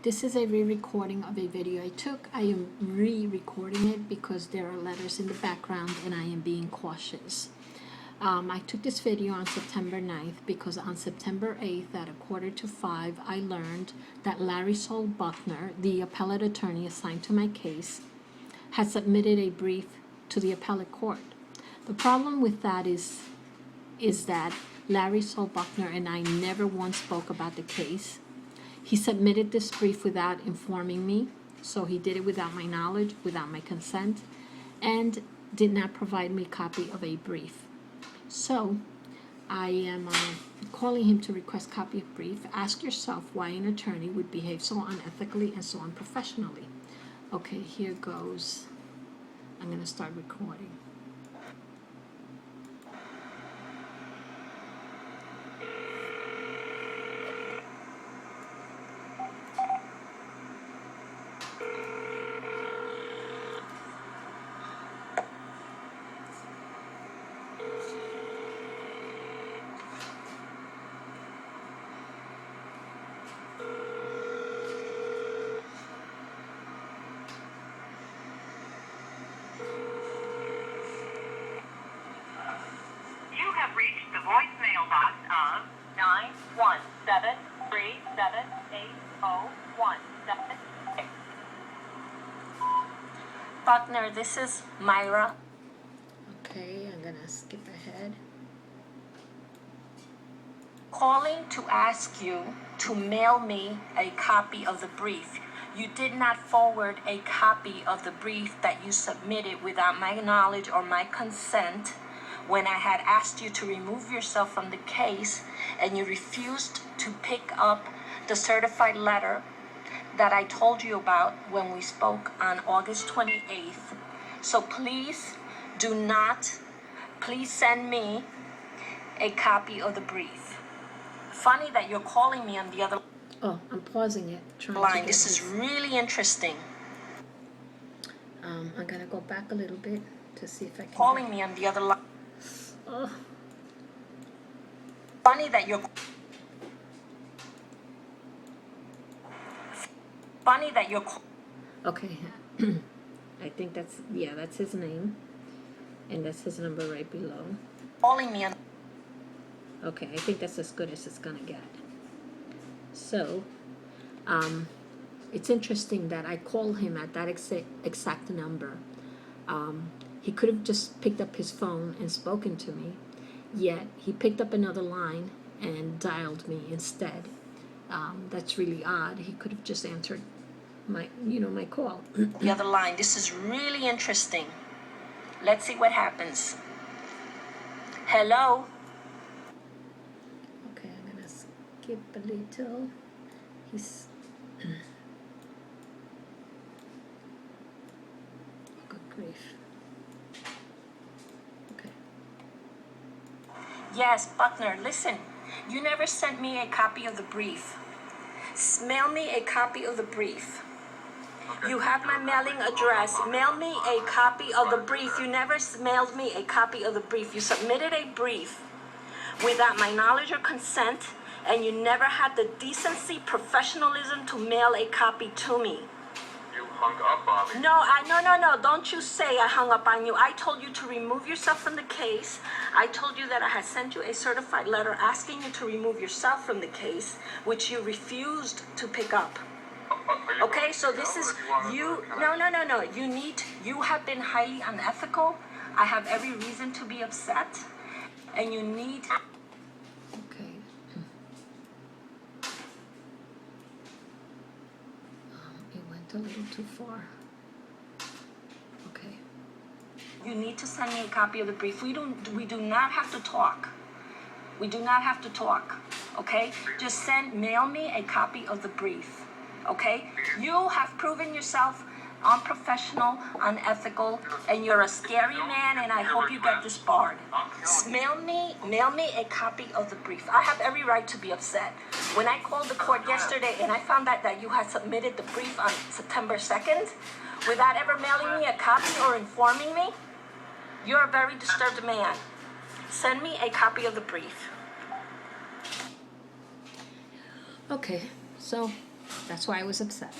This is a re-recording of a video I took. I am re-recording it because there are letters in the background and I am being cautious. I took this video on September 9th because on September 8th at 4:45 I learned that Larry Saul Bachner, the appellate attorney assigned to my case, had submitted a brief to the appellate court. The problem with that is that Larry Saul Bachner and I never once spoke about the case. He submitted this brief without informing me, so he did it without my knowledge, without my consent, and did not provide me a copy of a brief. So I am calling him to request a copy of brief. Ask yourself why an attorney would behave so unethically and so unprofessionally. Okay, here goes. I'm going to start recording. Reached the voicemail box of 917-378-0176. Bachner, this is Myra. Okay, I'm gonna skip ahead. Calling to ask you to mail me a copy of the brief. You did not forward a copy of the brief that you submitted without my knowledge or my consent when I had asked you to remove yourself from the case, and you refused to pick up the certified letter that I told you about when we spoke on August 28th. So please send me a copy of the brief. Funny that you're calling me on the other Oh, I'm pausing it. line. This is really interesting. I'm gonna go back a little bit to see if I can. Calling me on the other line. Oh. Funny that you're Okay. I think that's his name, and that's his number right below. calling me on. Okay, I think that's as good as it's gonna get. So, it's interesting that I called him at that exact number. He could have just picked up his phone and spoken to me, yet he picked up another line and dialed me instead. That's really odd. He could have just answered my call. The other line. This is really interesting. Let's see what happens. Hello? Okay, I'm gonna skip a little. He's good grief. Okay. Yes, Bachner, listen. You never sent me a copy of the brief. Mail me a copy of the brief. You have my mailing address. Mail me a copy of the brief. You never mailed me a copy of the brief. You submitted a brief without my knowledge or consent, and you never had the decency, professionalism to mail a copy to me. You hung up on me. No. Don't you say I hung up on you. I told you to remove yourself from the case. I told you that I had sent you a certified letter asking you to remove yourself from the case, which you refused to pick up. Okay, so this is you. No. You have been highly unethical. I have every reason to be upset, and you need. Okay. It went a little too far. Okay. You need to send me a copy of the brief. We do not have to talk. We do not have to talk. Okay? Just mail me a copy of the brief. Okay? You have proven yourself unprofessional, unethical, and you're a scary man, and I hope you get disbarred. Mail me a copy of the brief. I have every right to be upset. When I called the court yesterday and I found out that you had submitted the brief on September 2nd without ever mailing me a copy or informing me, you're a very disturbed man. Send me a copy of the brief. Okay. So That's why I was upset.